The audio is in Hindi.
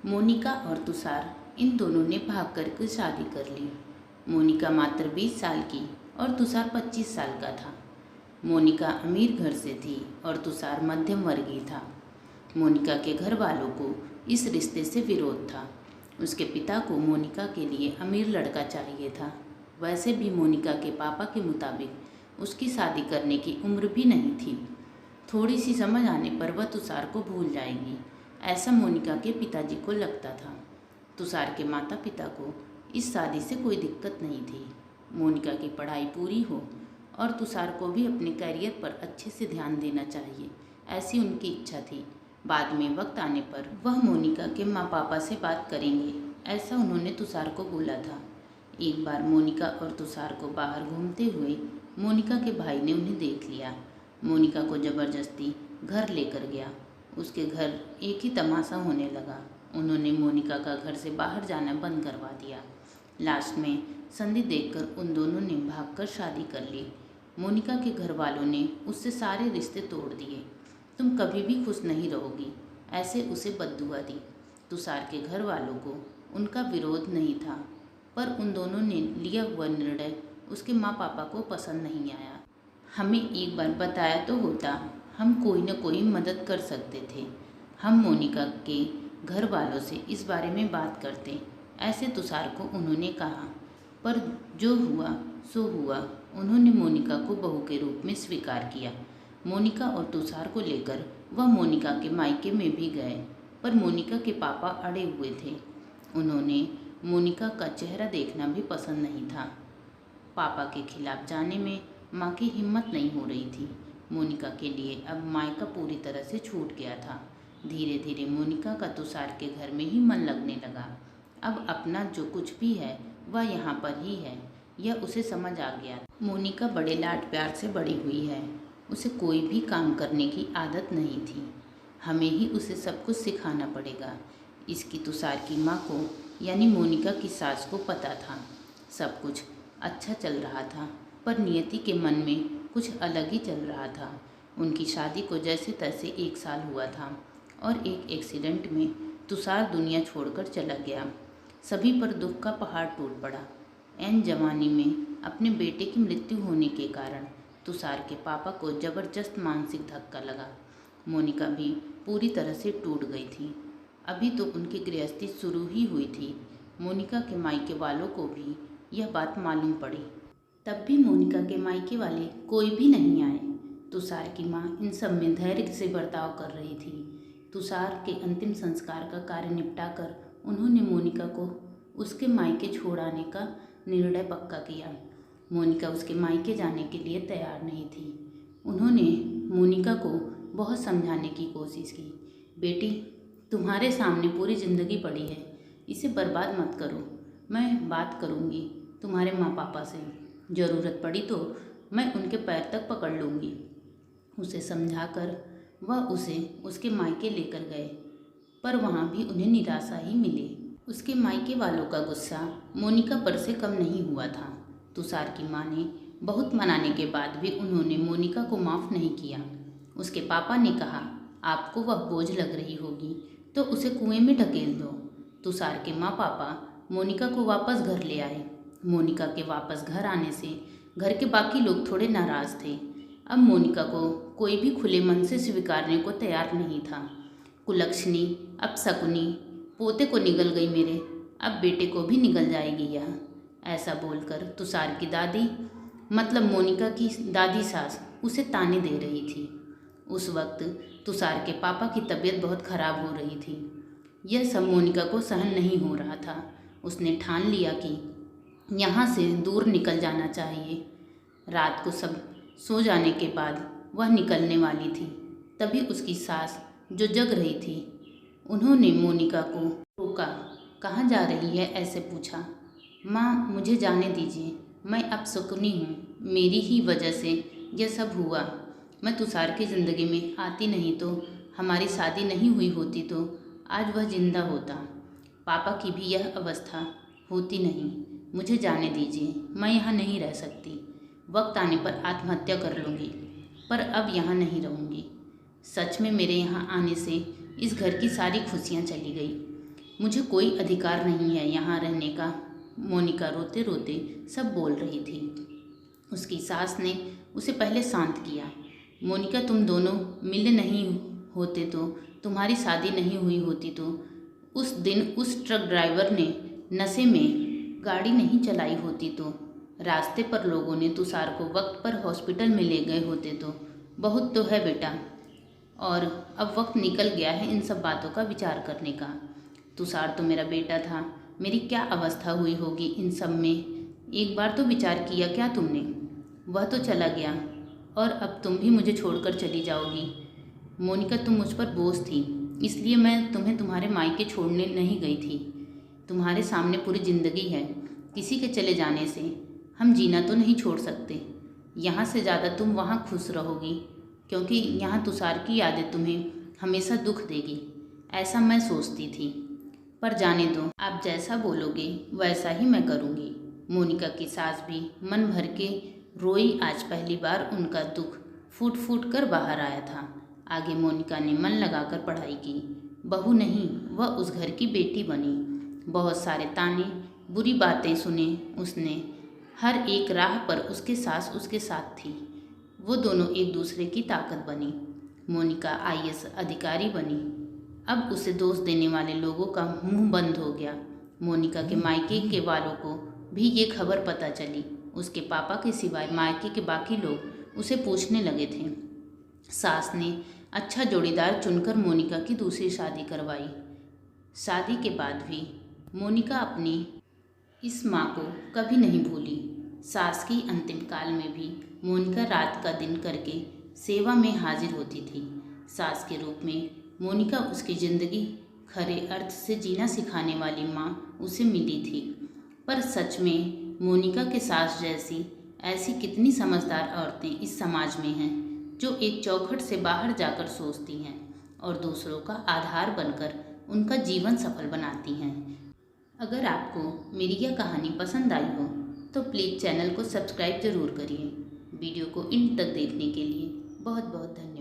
मोनिका और तुषार इन दोनों ने भाग कर के शादी कर ली। मोनिका मात्र 20 साल की और तुषार 25 साल का था। मोनिका अमीर घर से थी और तुषार मध्यम वर्गीय था। मोनिका के घर वालों को इस रिश्ते से विरोध था। उसके पिता को मोनिका के लिए अमीर लड़का चाहिए था। वैसे भी मोनिका के पापा के मुताबिक उसकी शादी करने की उम्र भी नहीं थी। थोड़ी सी समझ आने पर वह तुषार को भूल जाएगी, ऐसा मोनिका के पिताजी को लगता था। तुषार के माता पिता को इस शादी से कोई दिक्कत नहीं थी। मोनिका की पढ़ाई पूरी हो और तुषार को भी अपने करियर पर अच्छे से ध्यान देना चाहिए, ऐसी उनकी इच्छा थी। बाद में वक्त आने पर वह मोनिका के माँ पापा से बात करेंगे, ऐसा उन्होंने तुषार को बोला था। एक बार मोनिका और तुषार को बाहर घूमते हुए मोनिका के भाई ने उन्हें देख लिया। मोनिका को ज़बरदस्ती घर लेकर गया। उसके घर एक ही तमाशा होने लगा। उन्होंने मोनिका का घर से बाहर जाना बंद करवा दिया। लास्ट में संधि देखकर उन दोनों ने भागकर शादी कर ली। मोनिका के घर वालों ने उससे सारे रिश्ते तोड़ दिए। तुम कभी भी खुश नहीं रहोगी, ऐसे उसे बद्दुआ दी। तुषार के घर वालों को उनका विरोध नहीं था, पर उन दोनों ने लिया हुआ निर्णय उसके माँ पापा को पसंद नहीं आया। हमें एक बार बताया तो होता, हम कोई न कोई मदद कर सकते थे। हम मोनिका के घर वालों से इस बारे में बात करते, ऐसे तुषार को उन्होंने कहा। पर जो हुआ सो हुआ। उन्होंने मोनिका को बहू के रूप में स्वीकार किया। मोनिका और तुषार को लेकर वह मोनिका के मायके में भी गए, पर मोनिका के पापा अड़े हुए थे। उन्होंने मोनिका का चेहरा देखना भी पसंद नहीं था। पापा के खिलाफ जाने में माँ की हिम्मत नहीं हो रही थी। मोनिका के लिए अब मायका पूरी तरह से छूट गया था। धीरे धीरे मोनिका का तुषार के घर में ही मन लगने लगा। अब अपना जो कुछ भी है वह यहाँ पर ही है, यह उसे समझ आ गया। मोनिका बड़े लाड प्यार से बड़ी हुई है। उसे कोई भी काम करने की आदत नहीं थी। हमें ही उसे सब कुछ सिखाना पड़ेगा। इसकी तुषार की माँ को यानी मोनिका की सास को पता था। सब कुछ अच्छा चल रहा था, पर नियति के मन में कुछ अलग ही चल रहा था। उनकी शादी को जैसे तैसे 1 साल हुआ था और एक एक्सीडेंट में तुषार दुनिया छोड़कर चला गया। सभी पर दुख का पहाड़ टूट पड़ा। ऐन जवानी में अपने बेटे की मृत्यु होने के कारण तुषार के पापा को ज़बरदस्त मानसिक धक्का लगा। मोनिका भी पूरी तरह से टूट गई थी। अभी तो उनकी गृहस्थी शुरू ही हुई थी। मोनिका के मायके वालों को भी यह बात मालूम पड़ी। तब भी मोनिका के मायके वाले कोई भी नहीं आए। तुषार की माँ इन सब में धैर्य से बर्ताव कर रही थी। तुषार के अंतिम संस्कार का कार्य निपटाकर उन्होंने मोनिका को उसके मायके छोड़ाने का निर्णय पक्का किया। मोनिका उसके मायके जाने के लिए तैयार नहीं थी। उन्होंने मोनिका को बहुत समझाने की कोशिश की। बेटी, तुम्हारे सामने पूरी ज़िंदगी पड़ी है, इसे बर्बाद मत करो। मैं बात करूँगी तुम्हारे माँ पापा से। ज़रूरत पड़ी तो मैं उनके पैर तक पकड़ लूँगी। उसे समझाकर वह उसे उसके मायके लेकर गए, पर वहाँ भी उन्हें निराशा ही मिली। उसके मायके वालों का गुस्सा मोनिका पर से कम नहीं हुआ था। तुषार की माँ ने बहुत मनाने के बाद भी उन्होंने मोनिका को माफ़ नहीं किया। उसके पापा ने कहा, आपको वह बोझ लग रही होगी तो उसे कुएं में ढकेल दो। तुषार के माँ पापा मोनिका को वापस घर ले आए। मोनिका के वापस घर आने से घर के बाकी लोग थोड़े नाराज़ थे। अब मोनिका को कोई भी खुले मन से स्वीकारने को तैयार नहीं था। कुलक्षणी, अपशकुनी, पोते को निगल गई मेरे, अब बेटे को भी निगल जाएगी यह, ऐसा बोलकर तुषार की दादी मतलब मोनिका की दादी सास उसे ताने दे रही थी। उस वक्त तुषार के पापा की तबीयत बहुत ख़राब हो रही थी। यह सब मोनिका को सहन नहीं हो रहा था। उसने ठान लिया कि यहाँ से दूर निकल जाना चाहिए। रात को सब सो जाने के बाद वह निकलने वाली थी। तभी उसकी सास जो जग रही थी, उन्होंने मोनिका को रोका। कहाँ जा रही है, ऐसे पूछा। माँ, मुझे जाने दीजिए, मैं अपशकुनी हूँ। मेरी ही वजह से यह सब हुआ। मैं तुषार की ज़िंदगी में आती नहीं तो, हमारी शादी नहीं हुई होती तो आज वह जिंदा होता। पापा की भी यह अवस्था होती नहीं। मुझे जाने दीजिए, मैं यहाँ नहीं रह सकती। वक्त आने पर आत्महत्या कर लूँगी, पर अब यहाँ नहीं रहूँगी। सच में मेरे यहाँ आने से इस घर की सारी खुशियाँ चली गई। मुझे कोई अधिकार नहीं है यहाँ रहने का। मोनिका रोते रोते सब बोल रही थी। उसकी सास ने उसे पहले शांत किया। मोनिका, तुम दोनों मिले नहीं होते तो, तुम्हारी शादी नहीं हुई होती तो, उस दिन उस ट्रक ड्राइवर ने नशे में गाड़ी नहीं चलाई होती तो, रास्ते पर लोगों ने तुषार को वक्त पर हॉस्पिटल में ले गए होते तो, बहुत तो है बेटा। और अब वक्त निकल गया है इन सब बातों का विचार करने का। तुषार तो मेरा बेटा था, मेरी क्या अवस्था हुई होगी इन सब में। एक बार तो विचार किया क्या तुमने? वह तो चला गया और अब तुम भी मुझे छोड़कर चली जाओगी। मोनिका, तुम मुझ पर बोझ थी, इसलिए मैं तुम्हें तुम्हारे मायके छोड़ने नहीं गई थी। तुम्हारे सामने पूरी ज़िंदगी है, किसी के चले जाने से हम जीना तो नहीं छोड़ सकते। यहाँ से ज़्यादा तुम वहाँ खुश रहोगी, क्योंकि यहाँ तुषार की यादें तुम्हें हमेशा दुख देगी, ऐसा मैं सोचती थी। पर जाने दो, आप जैसा बोलोगे वैसा ही मैं करूँगी। मोनिका की सास भी मन भर के रोई। आज पहली बार उनका दुख फूट फूट कर बाहर आया था। आगे मोनिका ने मन लगाकर पढ़ाई की। बहू नहीं, वह उस घर की बेटी बनी। बहुत सारे ताने, बुरी बातें सुने उसने। हर एक राह पर उसके सास उसके साथ थी। वो दोनों एक दूसरे की ताकत बनी। मोनिका आईएएस अधिकारी बनी। अब उसे दोष देने वाले लोगों का मुंह बंद हो गया। मोनिका के मायके के वालों को भी ये खबर पता चली। उसके पापा के सिवाय मायके के बाकी लोग उसे पूछने लगे थे। सास ने अच्छा जोड़ीदार चुनकर मोनिका की दूसरी शादी करवाई। शादी के बाद भी मोनिका अपनी इस माँ को कभी नहीं भूली। सास की अंतिम काल में भी मोनिका रात का दिन करके सेवा में हाजिर होती थी। सास के रूप में मोनिका उसकी ज़िंदगी खरे अर्थ से जीना सिखाने वाली माँ उसे मिली थी। पर सच में मोनिका के सास जैसी ऐसी कितनी समझदार औरतें इस समाज में हैं, जो एक चौखट से बाहर जाकर सोचती हैं और दूसरों का आधार बनकर उनका जीवन सफल बनाती हैं। अगर आपको मेरी यह कहानी पसंद आई हो तो प्लीज़ चैनल को सब्सक्राइब ज़रूर करिए। वीडियो को इन तक देखने के लिए बहुत बहुत धन्यवाद।